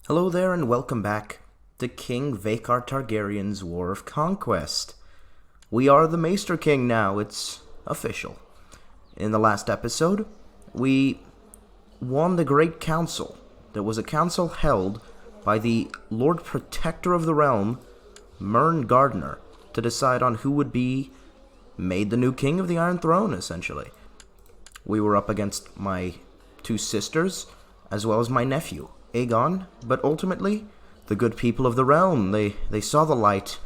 Hello there and welcome back to King Vhagar Targaryen's War of Conquest. We are the Maester King now, it's official. In the last episode, we won the Great Council. There was a council held by the Lord Protector of the Realm, Mern Gardner, to decide on who would be made the new King of the Iron Throne, essentially. We were up against my two sisters, as well as my nephew, Aegon, but ultimately, the good people of the realm, they saw the light,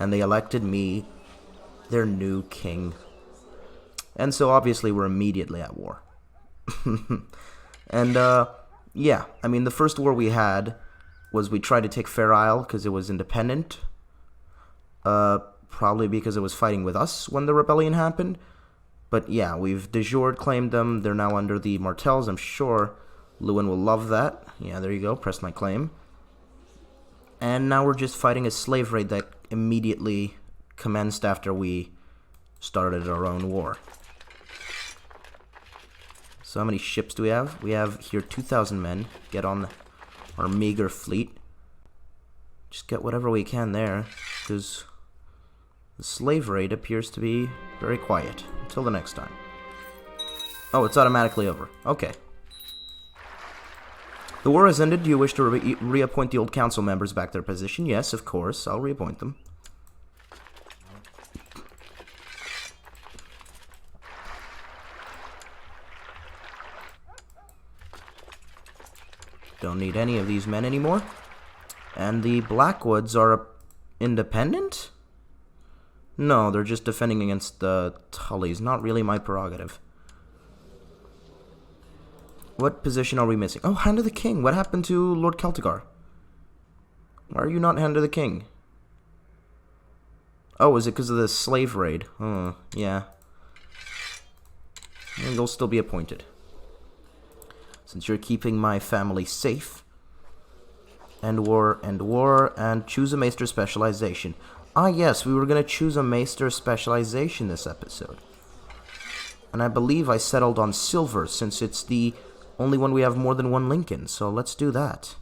and they elected me their new king. And so obviously we're immediately at war. And, yeah, I mean, the first war we had was we tried to take Fair Isle because it was independent. Probably because it was fighting with us when the rebellion happened. But yeah, we've de jure claimed them. They're now under the Martells, I'm sure. Lewin will love that. Yeah, there you go. Press my claim. And now we're just fighting a slave raid that immediately commenced after we started our own war. So how many ships do we have? We have here 2,000 men. Get on our meager fleet. Just get whatever we can there, because the slave raid appears to be very quiet. Until the next time. Oh, it's automatically over. Okay. The war has ended. Do you wish to reappoint the old council members back to their position? Yes, of course. I'll reappoint them. Don't need any of these men anymore. And the Blackwoods are independent? No, they're just defending against the Tullys. Not really my prerogative. What position are we missing? Oh, Hand of the King. What happened to Lord Celtigar? Why are you not Hand of the King? Oh, is it because of the slave raid? Yeah. And they'll still be appointed. Since you're keeping my family safe. And war, and choose a Maester specialization. Ah, yes, we were going to choose a Maester specialization this episode. And I believe I settled on silver, since it's the only one we have more than one link in, so let's do that.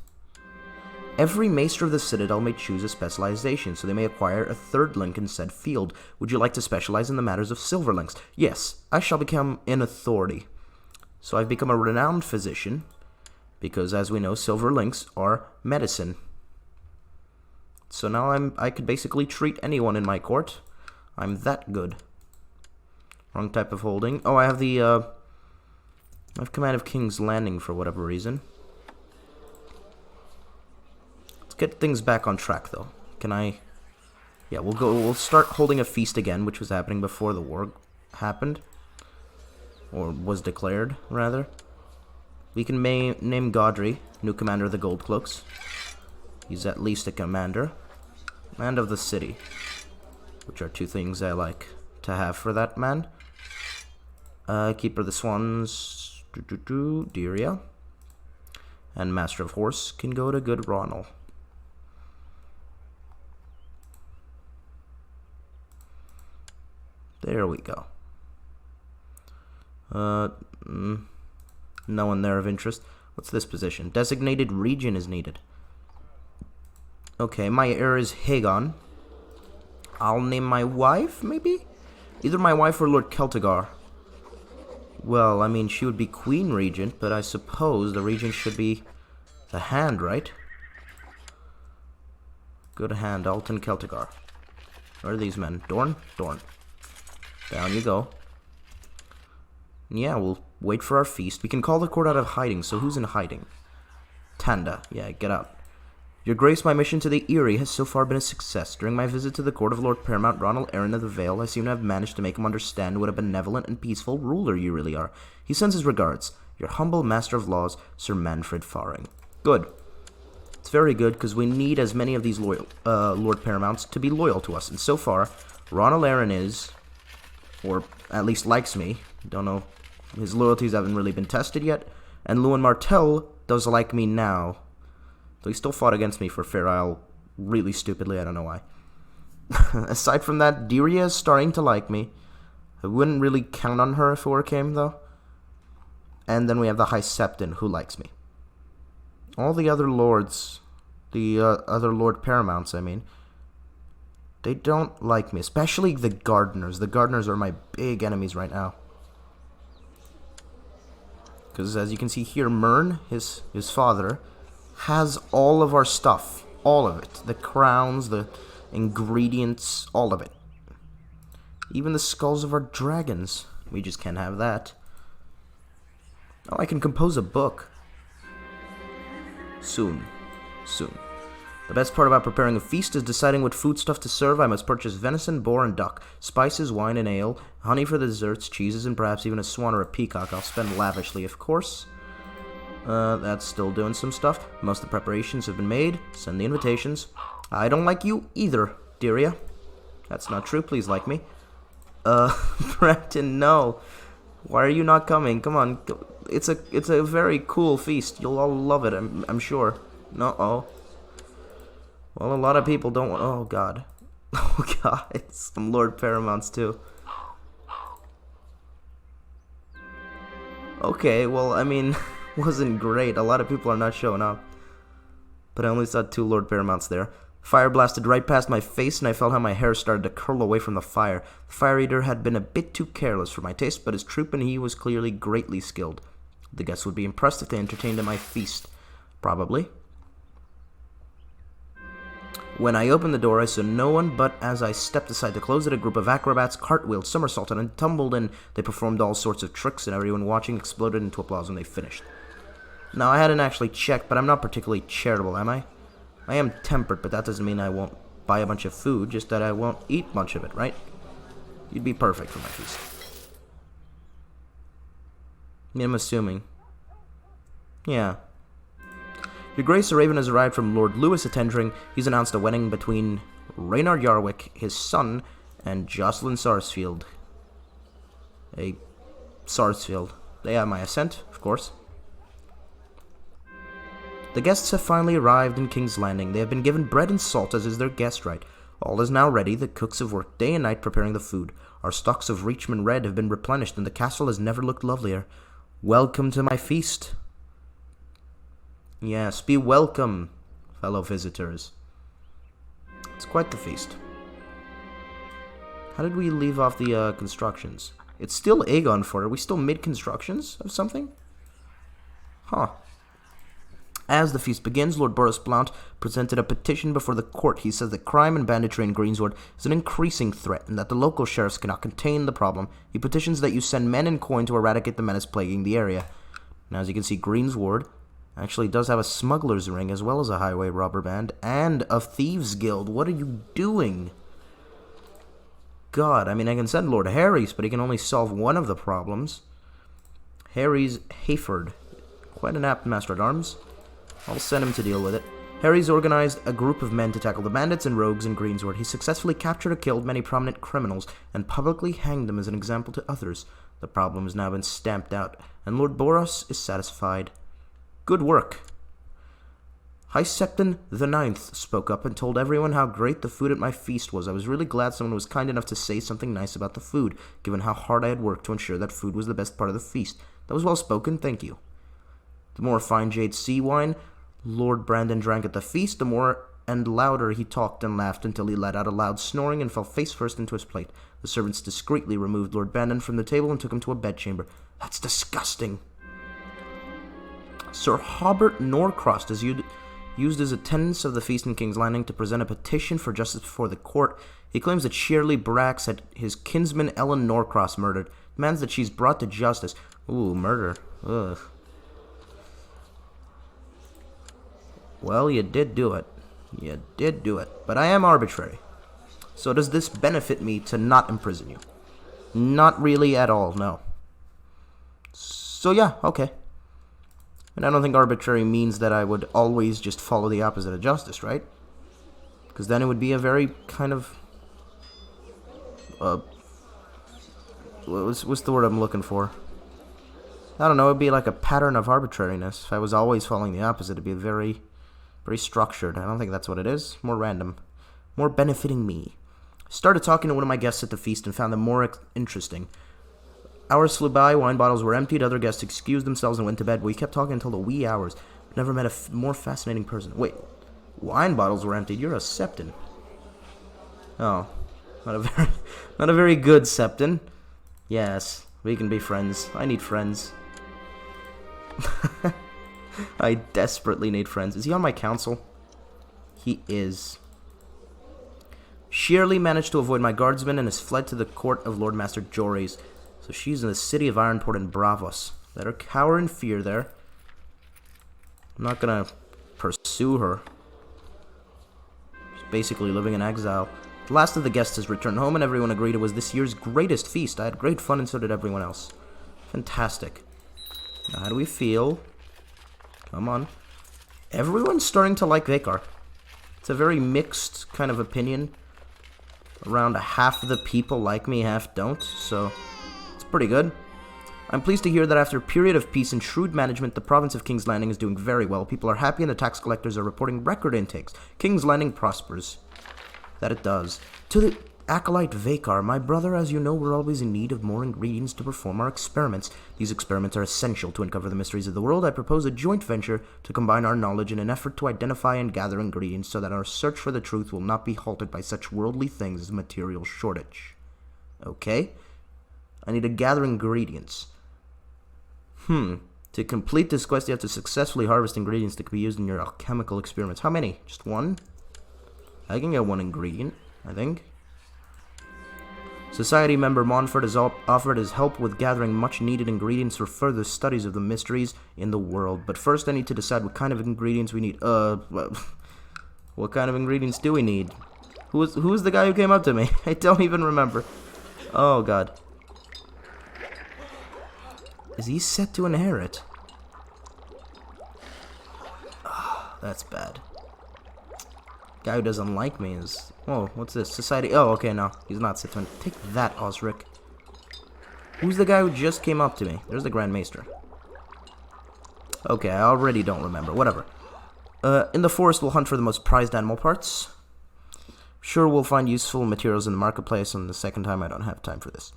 Every Maester of the Citadel may choose a specialization, so they may acquire a third link in said field. Would you like to specialize in the matters of silver links? Yes, I shall become an authority. So I've become a renowned physician, because as we know, silver links are medicine. So now I could basically treat anyone in my court. I'm that good. Wrong type of holding. Oh, I have the, I have command of King's Landing for whatever reason. Let's get things back on track, though. Can I... Yeah, we'll start holding a feast again, which was happening before the war happened. Or was declared, rather. We can name Godry, new commander of the Gold Cloaks. He's at least a commander. And of the city. Which are two things I like to have for that man. Keeper of the Swans... Destrier. And Master of Horse can go to good Ronald. There we go. No one there of interest. What's this position? Designated region is needed. Okay, my heir is Aegon. I'll name my wife, maybe? Either my wife or Lord Celtigar. Well, I mean, she would be Queen Regent, but I suppose the Regent should be the Hand, right? Good Hand, Alton Celtigar. Where are these men? Dorn? Dorn. Down you go. Yeah, we'll wait for our feast. We can call the court out of hiding, so who's in hiding? Tanda. Yeah, get out. Your Grace, my mission to the Eyrie has so far been a success. During my visit to the court of Lord Paramount Ronald Arryn of the Vale, I seem to have managed to make him understand what a benevolent and peaceful ruler you really are. He sends his regards. Your humble Master of Laws, Sir Manfred Faring. Good. It's very good, because we need as many of these Lord Paramounts to be loyal to us. And so far, Ronald Arryn is, or at least likes me. Don't know. His loyalties haven't really been tested yet. And Lewin Martell does like me now. Though he still fought against me for Fair Isle really stupidly, I don't know why. Aside from that, Destrier is starting to like me. I wouldn't really count on her if war came, though. And then we have the High Septon, who likes me. All the other lords, the other Lord Paramounts, I mean, they don't like me, especially the gardeners. The gardeners are my big enemies right now. Because as you can see here, Mern, his father, has all of our stuff. All of it. The crowns, the ingredients, all of it. Even the skulls of our dragons. We just can't have that. Oh, I can compose a book. Soon. Soon. The best part about preparing a feast is deciding what foodstuff to serve. I must purchase venison, boar, and duck, spices, wine, and ale, honey for the desserts, cheeses, and perhaps even a swan or a peacock. I'll spend lavishly, of course. That's still doing some stuff. Most of the preparations have been made. Send the invitations. I don't like you either, Deria. That's not true. Please like me. Brenton, no. Why are you not coming? Come on. It's a very cool feast. You'll all love it, I'm sure. No-oh. Well, a lot of people don't want... Oh, God. Oh, God. Some Lord Paramounts, too. Okay, well, I mean, wasn't great. A lot of people are not showing up. But I only saw 2 Lord Paramounts there. Fire blasted right past my face, and I felt how my hair started to curl away from the fire. The Fire Eater had been a bit too careless for my taste, but his troop and he was clearly greatly skilled. The guests would be impressed if they entertained at my feast. Probably. When I opened the door, I saw no one, but as I stepped aside to close it, a group of acrobats cartwheeled, somersaulted, and tumbled in. They performed all sorts of tricks, and everyone watching exploded into applause when they finished. Now, I hadn't actually checked, but I'm not particularly charitable, am I? I am temperate, but that doesn't mean I won't buy a bunch of food, just that I won't eat much of it, right? You'd be perfect for my feast. Yeah, I'm assuming. Yeah. Your Grace, a raven has arrived from Lord Lewis attending. He's announced a wedding between Reynard Yarwick, his son, and Jocelyn Sarsfield. Sarsfield. They have my assent, of course. The guests have finally arrived in King's Landing. They have been given bread and salt, as is their guest right. All is now ready. The cooks have worked day and night preparing the food. Our stocks of Reachman Red have been replenished, and the castle has never looked lovelier. Welcome to my feast. Yes, be welcome, fellow visitors. It's quite the feast. How did we leave off the constructions? It's still Aegon Fort. Are we still mid-constructions of something? Huh. As the feast begins, Lord Boris Blount presented a petition before the court. He says that crime and banditry in Greensward is an increasing threat and that the local sheriffs cannot contain the problem. He petitions that you send men and coin to eradicate the menace plaguing the area. Now, as you can see, Greensward actually does have a smuggler's ring as well as a highway robber band and a thieves guild. What are you doing? God, I mean, I can send Lord Harry's, but he can only solve one of the problems. Harry's Hayford. Quite an apt master-at-arms. I'll send him to deal with it. Harry's organized a group of men to tackle the bandits and rogues in Greensward. He successfully captured or killed many prominent criminals and publicly hanged them as an example to others. The problem has now been stamped out, and Lord Boros is satisfied. Good work. High Septon the Ninth spoke up and told everyone how great the food at my feast was. I was really glad someone was kind enough to say something nice about the food, given how hard I had worked to ensure that food was the best part of the feast. That was well spoken, thank you. The more fine jade sea wine Lord Brandon drank at the feast, the more and louder he talked and laughed until he let out a loud snoring and fell face first into his plate. The servants discreetly removed Lord Brandon from the table and took him to a bedchamber. That's disgusting. Sir Hobart Norcross is used his attendance of the feast in King's Landing to present a petition for justice before the court. He claims that Shirley Brax had his kinsman Ellen Norcross murdered. Demands that she's brought to justice. Ooh, murder. Ugh. Well, you did do it. You did do it. But I am arbitrary. So does this benefit me to not imprison you? Not really at all, no. So yeah, okay. And I don't think arbitrary means that I would always just follow the opposite of justice, right? Because then it would be a very kind of... what's the word I'm looking for? I don't know, it would be like a pattern of arbitrariness. If I was always following the opposite, it would be very structured. I don't think that's what it is. More random. More benefiting me. Started talking to one of my guests at the feast and found them more interesting. Hours flew by, wine bottles were emptied, other guests excused themselves and went to bed. We kept talking until the wee hours. Never met a more fascinating person. Wait, wine bottles were emptied. You're a Septon. Oh, not a very good Septon. Yes, we can be friends. I need friends. I desperately need friends. Is he on my council? He is. Sheerly managed to avoid my guardsmen and has fled to the court of Lord Master Jories. So she's in the city of Ironport in Bravos. Let her cower in fear there. I'm not gonna pursue her. She's basically living in exile. The last of the guests has returned home and everyone agreed it was this year's greatest feast. I had great fun and so did everyone else. Fantastic. Now, how do we feel? Come on. Everyone's starting to like Vhagar. It's a very mixed kind of opinion. Around half of the people like me, half don't, so it's pretty good. I'm pleased to hear that after a period of peace and shrewd management, the province of King's Landing is doing very well. People are happy and the tax collectors are reporting record intakes. King's Landing prospers. That it does. To the acolyte Vhagar, my brother, as you know, we're always in need of more ingredients to perform our experiments. These experiments are essential to uncover the mysteries of the world. I propose a joint venture to combine our knowledge in an effort to identify and gather ingredients so that our search for the truth will not be halted by such worldly things as material shortage. Okay? I need to gather ingredients. To complete this quest, you have to successfully harvest ingredients that can be used in your alchemical experiments. How many? Just one? I can get one ingredient, I think. Society member Montfort has offered his help with gathering much-needed ingredients for further studies of the mysteries in the world. But first I need to decide what kind of ingredients we need. What kind of ingredients do we need? Who was the guy who came up to me? I don't even remember. Oh, God. Is he set to inherit? Oh, that's bad. Guy who doesn't like me is... Oh, what's this? Society... Oh, okay, no. He's not set to inherit. Take that, Osric. Who's the guy who just came up to me? There's the Grand Maester. Okay, I already don't remember. Whatever. In the forest, we'll hunt for the most prized animal parts. Sure, we'll find useful materials in the marketplace, and the second time I don't have time for this.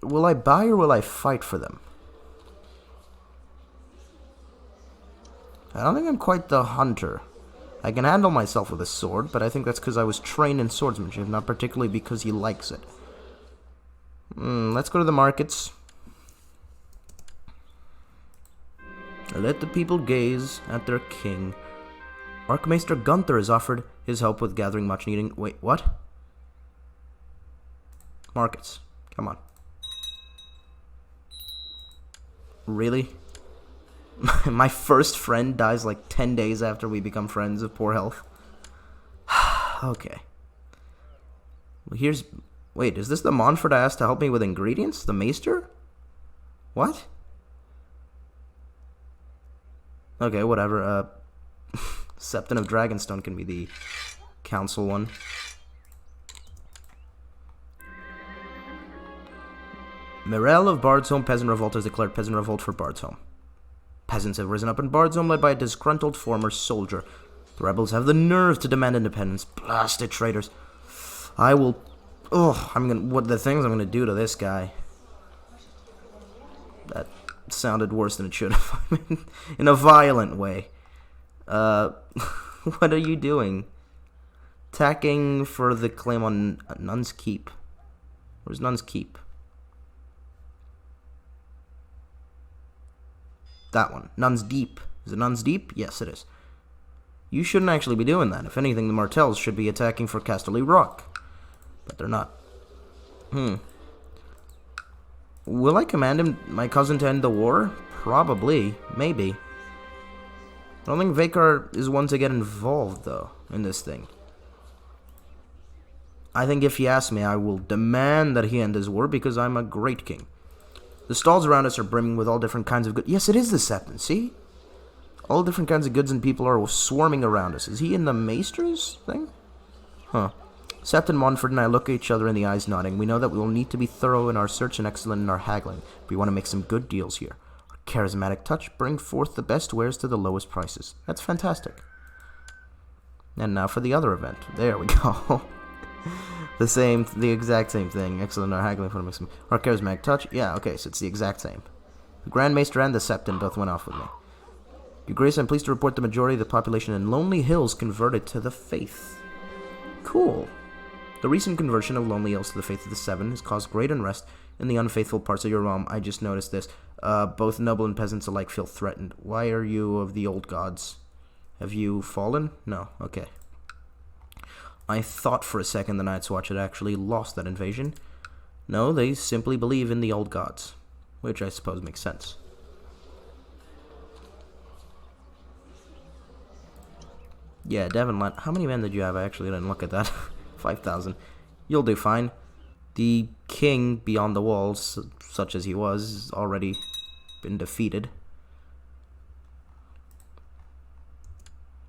Will I buy or will I fight for them? I don't think I'm quite the hunter. I can handle myself with a sword, but I think that's because I was trained in swordsmanship, not particularly because he likes it. Let's go to the markets. Let the people gaze at their king. Archmaester Gunther has offered his help with gathering much needing... Wait, what? Markets. Come on. Really? My first friend dies like 10 days after we become friends of poor health. Okay. Well, here's... Wait, is this the Montfort I asked to help me with ingredients? The Maester? What? Okay, whatever. Septon of Dragonstone can be the council one. Mirel of Bardsholm, Peasant Revolt has declared Peasant Revolt for Bardsholm. Peasants have risen up in Bardsholm, led by a disgruntled former soldier. The rebels have the nerve to demand independence. Blasted traitors. I will... Oh, what the things I'm gonna do to this guy. That sounded worse than it should have. In a violent way. What are you doing? Attacking for the claim on Nun's Keep. Where's Nun's Keep? That one. Nun's Deep. Is it Nun's Deep? Yes, it is. You shouldn't actually be doing that. If anything, the Martells should be attacking for Casterly Rock. But they're not. Will I command my cousin to end the war? Probably. Maybe. I don't think Vhagar is one to get involved, though, in this thing. I think if he asks me, I will demand that he end his war because I'm a great king. The stalls around us are brimming with all different kinds of goods. Yes, it is the Septon, see? All different kinds of goods and people are swarming around us. Is he in the Maester's thing? Huh. Septon, Montfort, and I look at each other in the eyes, nodding. We know that we will need to be thorough in our search and excellent in our haggling. We want to make some good deals here. Our charismatic touch, bring forth the best wares to the lowest prices. That's fantastic. And now for the other event. There we go. The exact same thing. Excellent in our haggling. Our charismatic touch. Yeah, okay, so it's the exact same. The Grand Maester and the Septon both went off with me. Your Grace, I'm pleased to report the majority of the population in Lonely Hills converted to the faith. Cool. The recent conversion of Lonely Hills to the faith of the Seven has caused great unrest in the unfaithful parts of your realm. I just noticed this. Both noble and peasants alike feel threatened. Why are you of the old gods? Have you fallen? No. Okay. I thought for a second the Night's Watch had actually lost that invasion. No, they simply believe in the old gods, which I suppose makes sense. Yeah, Devon, how many men did you have? I actually didn't look at that. 5,000. You'll do fine. The king beyond the walls, such as he was, has already been defeated.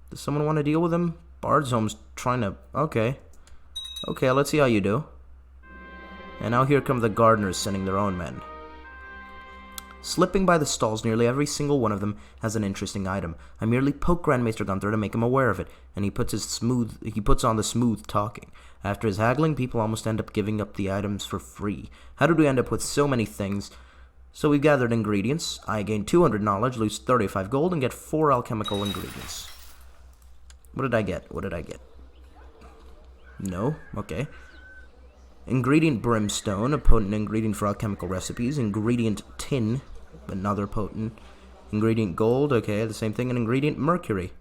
Does someone want to deal with him? Bardsholm's trying to... Okay. Okay, let's see how you do. And now here come the gardeners sending their own men. Slipping by the stalls, nearly every single one of them has an interesting item. I merely poke Grand Maester Gunther to make him aware of it, and he puts on the smooth talking. After his haggling, people almost end up giving up the items for free. How did we end up with so many things? So we've gathered ingredients. I gain 200 knowledge, lose 35 gold, and get 4 alchemical ingredients. What did I get? What did I get? No? Okay. Ingredient brimstone, a potent ingredient for alchemical recipes. Ingredient tin, another potent. Ingredient gold, okay, the same thing. And ingredient mercury.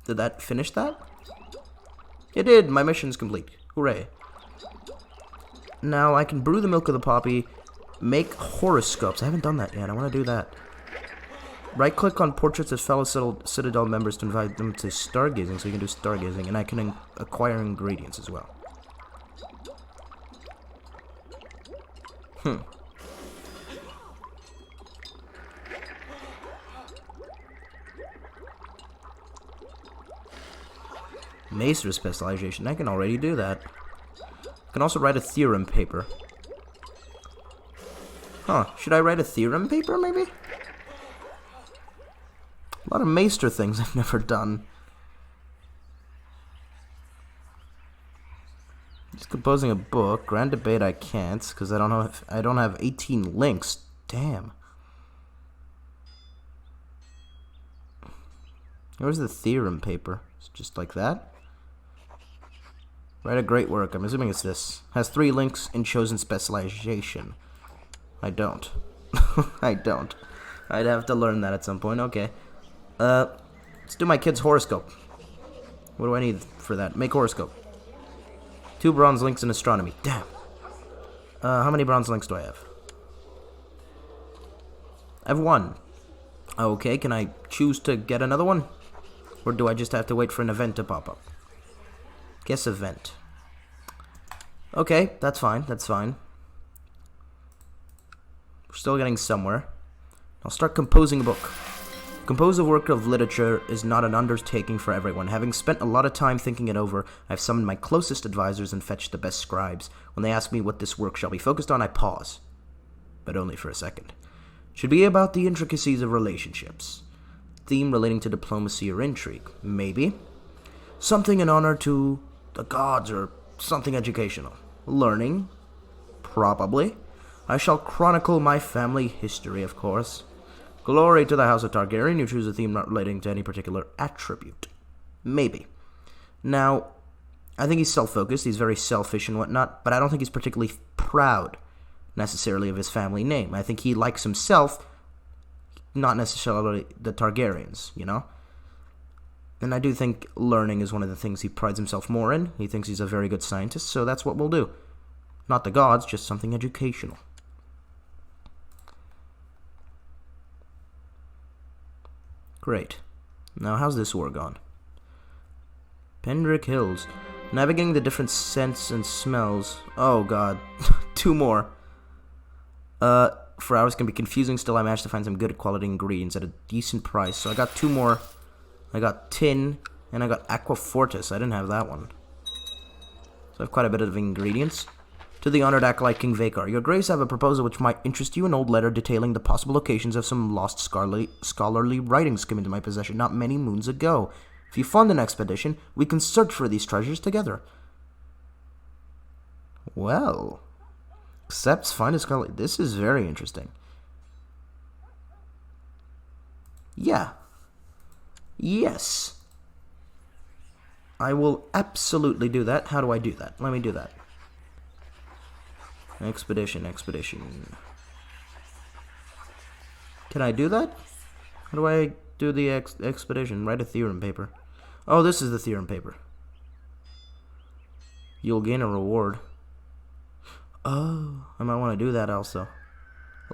Did that finish that? It did! My mission's complete. Hooray. Now I can brew the milk of the poppy, make horoscopes. I haven't done that yet. I want to do that. Right-click on portraits of fellow Citadel members to invite them to stargazing, so you can do stargazing. And I can acquire ingredients as well. Maester specialization. I can already do that. I can also write a theorem paper. Huh. Should I write a theorem paper, maybe? A lot of Maester things I've never done. Just composing a book. Grand debate I can't, because I don't have 18 links. Damn. Where's the theorem paper? It's just like that. Write a great work. I'm assuming it's this. Has 3 links in chosen specialization. I don't. I don't. I'd have to learn that at some point. Okay. Let's do my kid's horoscope. What do I need for that? Make horoscope. 2 bronze links in astronomy. Damn. How many bronze links do I have? I have 1. Okay, can I choose to get another one? Or do I just have to wait for an event to pop up? Guess event. Okay, that's fine, that's fine. We're still getting somewhere. I'll start composing a book. Compose a work of literature is not an undertaking for everyone. Having spent a lot of time thinking it over, I've summoned my closest advisors and fetched the best scribes. When they ask me what this work shall be focused on, I pause. But only for a second. It should be about the intricacies of relationships. Theme relating to diplomacy or intrigue. Maybe. Something in honor to the gods or something educational. Learning. Probably. I shall chronicle my family history, of course. Glory to the House of Targaryen. You choose a theme not relating to any particular attribute. Maybe. Now, I think he's self-focused. He's very selfish and whatnot, but I don't think he's particularly proud, necessarily, of his family name. I think he likes himself, not necessarily the Targaryens, you know? And I do think learning is one of the things he prides himself more in. He thinks he's a very good scientist, so that's what we'll do. Not the gods, just something educational. Great. Now, how's this war gone? Pendrick Hills. Navigating the different scents and smells. Oh, God. 2 more. For hours can be confusing. Still, I managed to find some good quality ingredients at a decent price. So I got 2 more. I got tin, and I got Aqua Fortis. I didn't have that one. So I have quite a bit of ingredients. To the honored acolyte King Vakar, Your Grace, I have a proposal which might interest you. An old letter detailing the possible locations of some lost scholarly writings came into my possession not many moons ago. If you fund an expedition, we can search for these treasures together. Well, accepts find a scholarly. This is very interesting. Yeah. Yes. I will absolutely do that. How do I do that? Let me do that. Expedition. Can I do that? How do I do the expedition? Write a theorem paper. Oh, this is the theorem paper. You'll gain a reward. Oh, I might want to do that also.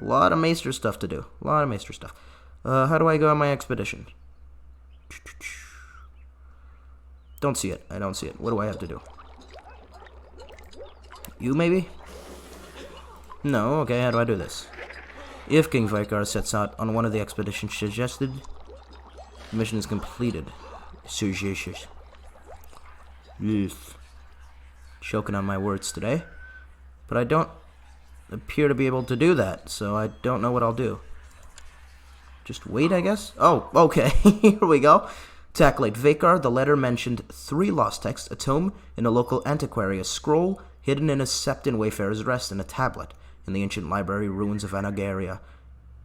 A lot of Maester stuff to do. A lot of Maester stuff. How do I go on my expedition? Don't see it. I don't see it. What do I have to do? You, maybe? No, okay, how do I do this? If King Vhagar sets out on one of the expeditions suggested, the mission is completed. Yes. Choking on my words today. But I don't appear to be able to do that, so I don't know what I'll do. Just wait, I guess? Oh, okay. Here we go. To accolade Vhagar, the letter mentioned 3 lost texts, a tome in a local antiquary, a scroll hidden in a sept in Wayfarer's Rest, and a tablet in the ancient library ruins of Anagaria.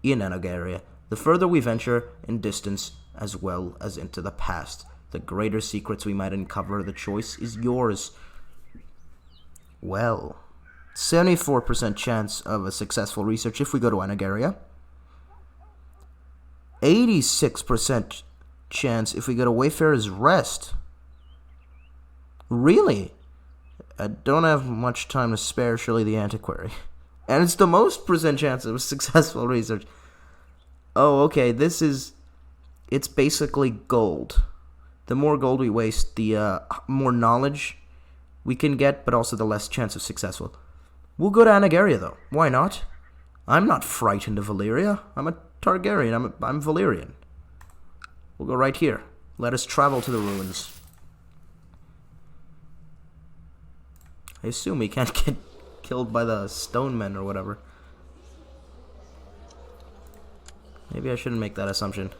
The further we venture in distance as well as into the past, the greater secrets we might uncover. The choice is yours. Well, 74% chance of a successful research if we go to Anagaria. 86% chance if we go to Wayfarer's Rest. Really? I don't have much time to spare, surely the antiquary. And it's the most percent chance of a successful research. Oh, okay, it's basically gold. The more gold we waste, the more knowledge we can get, but also the less chance of successful. We'll go to Anagaria, though. Why not? I'm not frightened of Valyria. I'm a Targaryen. I'm Valyrian. We'll go right here. Let us travel to the ruins. I assume we can't get killed by the stone men or whatever. Maybe I shouldn't make that assumption.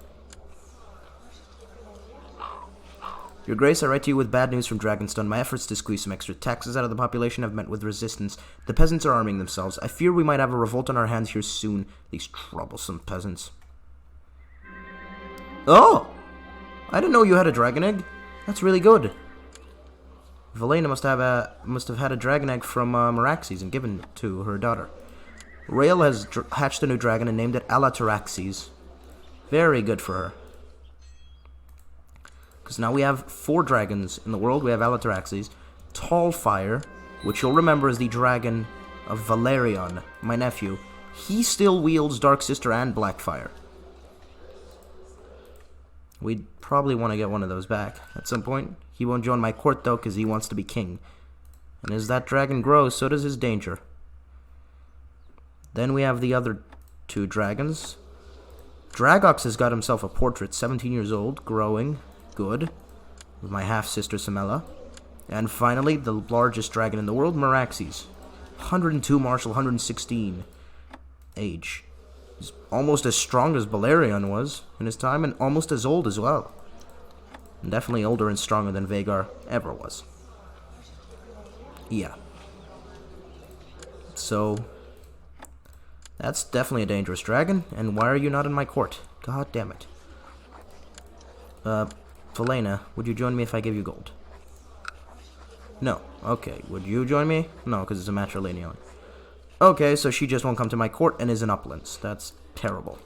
Your Grace, I write to you with bad news from Dragonstone. My efforts to squeeze some extra taxes out of the population have met with resistance. The peasants are arming themselves. I fear we might have a revolt on our hands here soon. These troublesome peasants. Oh! I didn't know you had a dragon egg. That's really good. Valena must have had a dragon egg from Meraxes and given it to her daughter. Rael has hatched a new dragon and named it Alataraxes. Very good for her. Because now we have 4 dragons in the world. We have Alataraxes, Tallfire, which you'll remember is the dragon of Valerion, my nephew. He still wields Dark Sister and Blackfire. We'd probably want to get one of those back at some point. He won't join my court, though, because he wants to be king. And as that dragon grows, so does his danger. Then we have the other 2 dragons. Dragox has got himself a portrait, 17 years old, growing, good, with my half-sister Samela. And finally, the largest dragon in the world, Meraxes. 102 martial, 116 age. He's almost as strong as Balerion was in his time, and almost as old as well. And definitely older and stronger than Vhagar ever was. Yeah. So, that's definitely a dangerous dragon, and why are you not in my court? God damn it. Valena, would you join me if I give you gold? No. Okay, would you join me? No, because it's a matrilineal. Okay, so she just won't come to my court and is in Uplands. That's terrible.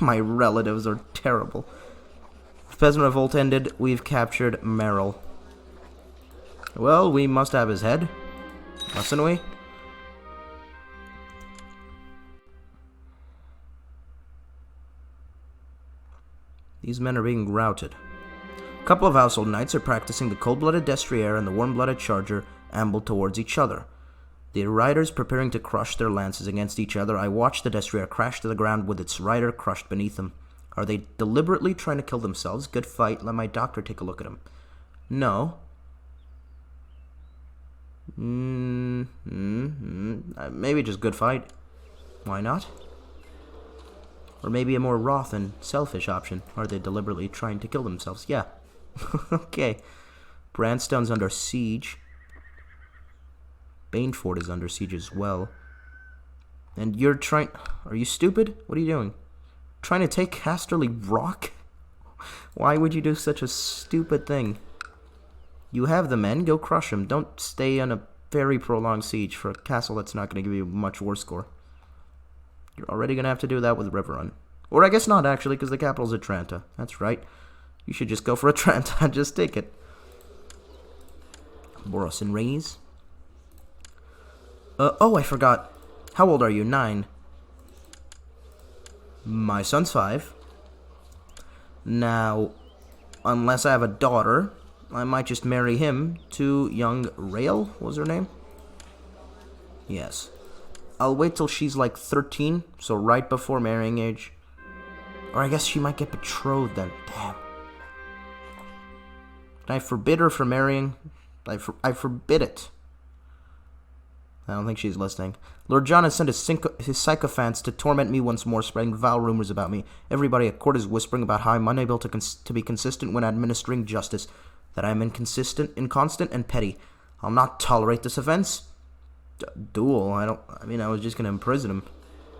My relatives are terrible. The Peasant Revolt ended. We've captured Merrill. Well, we must have his head. Mustn't we? These men are being routed. A couple of household knights are practicing the cold-blooded Destrier and the warm-blooded Charger ambled towards each other. The riders preparing to crush their lances against each other. I watch the Destrier crash to the ground with its rider crushed beneath them. Are they deliberately trying to kill themselves? Good fight. Let my doctor take a look at him. No. Maybe just good fight. Why not? Or maybe a more wroth and selfish option. Are they deliberately trying to kill themselves? Yeah. Okay. Brandstone's under siege. Baneford is under siege as well. And you're trying... Are you stupid? What are you doing? Trying to take Casterly Rock? Why would you do such a stupid thing? You have the men, go crush them. Don't stay on a very prolonged siege for a castle that's not going to give you much war score. You're already going to have to do that with Riverrun. Or I guess not, actually, because the capital's Atlanta. That's right. You should just go for Atlanta and just take it. Boros and Raise. Oh, I forgot. How old are you? 9. My son's 5. Now, unless I have a daughter, I might just marry him to young Rael, what was her name? Yes. I'll wait till she's like 13, so right before marrying age. Or I guess she might get betrothed then. Damn. Can I forbid her from marrying? I forbid it. I don't think she's listening. Lord John has sent his sycophants to torment me once more, spreading vile rumors about me. Everybody at court is whispering about how I'm unable to be consistent when administering justice, that I'm inconstant, and petty. I'll not tolerate this offense. Duel? I was just going to imprison him.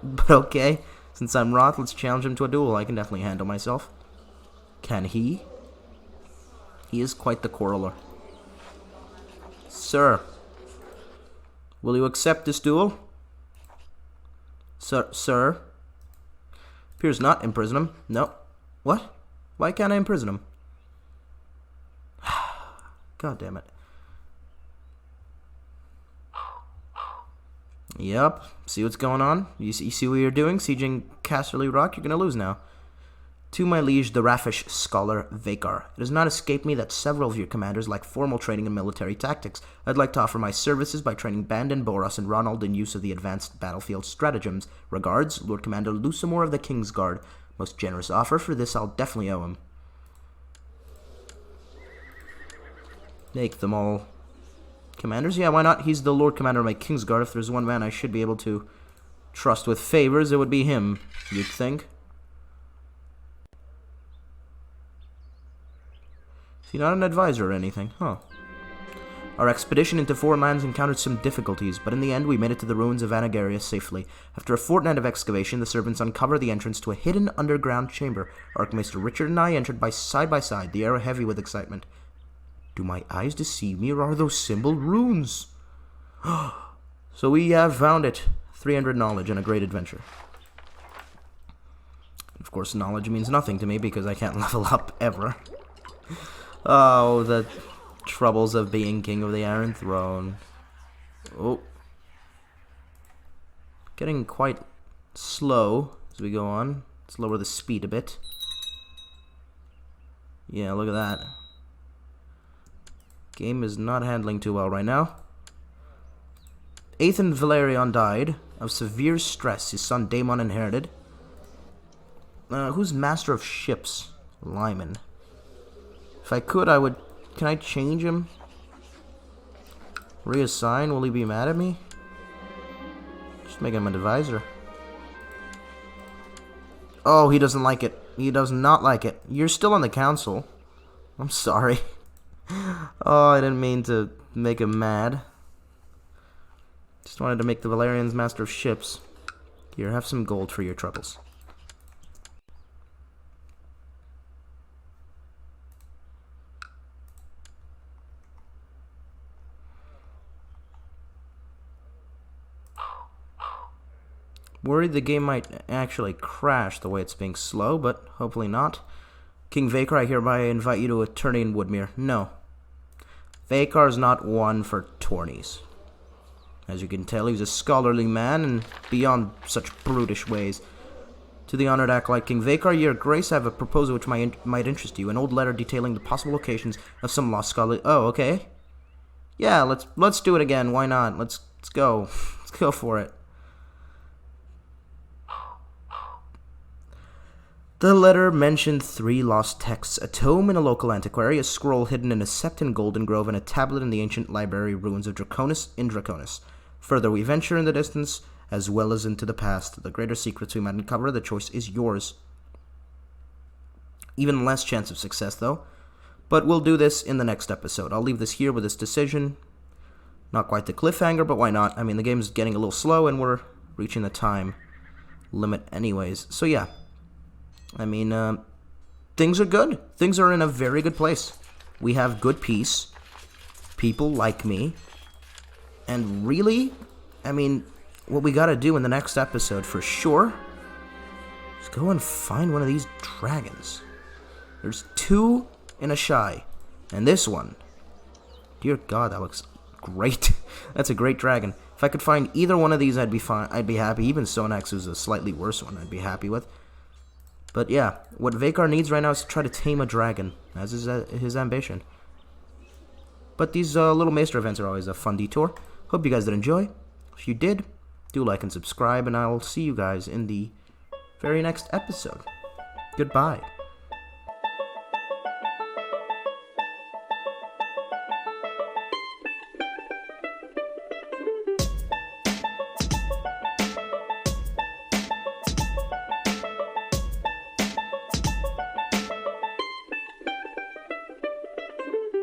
But okay, since I'm Roth, let's challenge him to a duel. I can definitely handle myself. Can he? He is quite the quarreler. Sir, will you accept this duel? Sir? Appears not. Imprison him. No. What? Why can't I imprison him? God damn it. Yep. See what's going on? You see what you're doing? Sieging Casterly Rock? You're gonna lose now. To my liege, the raffish scholar Vakar. It has not escaped me that several of your commanders lack formal training in military tactics. I'd like to offer my services by training Bandon, Boros, and Ronald in use of the advanced battlefield stratagems. Regards, Lord Commander Lucimore of the Kingsguard. Most generous offer. For this, I'll definitely owe him. Make them all commanders? Yeah, why not? He's the Lord Commander of my Kingsguard. If there's one man I should be able to trust with favors, it would be him, you'd think. Is he not an advisor or anything? Huh. Our expedition into foreign lands encountered some difficulties, but in the end we made it to the ruins of Anagaria safely. After a fortnight of excavation, the servants uncovered the entrance to a hidden underground chamber. Archmaester Richard and I entered side by side, the air heavy with excitement. Do my eyes deceive me, or are those symbol runes? So we have found it. 300 knowledge and a great adventure. Of course, knowledge means nothing to me because I can't level up ever. Oh, the troubles of being King of the Iron Throne. Oh. Getting quite slow as we go on. Let's lower the speed a bit. Yeah, look at that. Game is not handling too well right now. Aethan Valerion died of severe stress. His son Daemon inherited. Who's Master of Ships? Lyman. If I could, I would... Can I change him? Reassign? Will he be mad at me? Just make him an advisor. Oh, he doesn't like it. He does not like it. You're still on the council. I'm sorry. Oh, I didn't mean to make him mad. Just wanted to make the Valerians Master of Ships. Here, have some gold for your troubles. Worried the game might actually crash the way it's being slow, but hopefully not. King Vakar, I hereby invite you to a tourney in Woodmere. No. Vakar's not one for tourneys. As you can tell, he's a scholarly man and beyond such brutish ways. To the honored acolyte King Vakar, your grace, I have a proposal which might interest you. An old letter detailing the possible locations of some lost scholarly... Oh, okay. Yeah, let's do it again. Why not? Let's go. Let's go for it. The letter mentioned 3 lost texts, a tome in a local antiquary, a scroll hidden in a sept in Golden Grove, and a tablet in the ancient library ruins of Draconis. Further, we venture in the distance, as well as into the past. The greater secrets we might uncover, the choice is yours. Even less chance of success, though. But we'll do this in the next episode. I'll leave this here with this decision. Not quite the cliffhanger, but why not? I mean, the game's getting a little slow, and we're reaching the time limit anyways. So yeah, I mean, things are good. Things are in a very good place. We have good peace. People like me. And really, I mean, what we gotta do in the next episode for sure is go and find one of these dragons. There's 2 in a shy. And this one, dear God, that looks great. That's a great dragon. If I could find either one of these, I'd be fine. I'd be happy. Even Sonax, who's a slightly worse one, I'd be happy with. But yeah, what Vhagar needs right now is to try to tame a dragon, as is his ambition. But these little Maester events are always a fun detour. Hope you guys did enjoy. If you did, do like and subscribe, and I'll see you guys in the very next episode. Goodbye.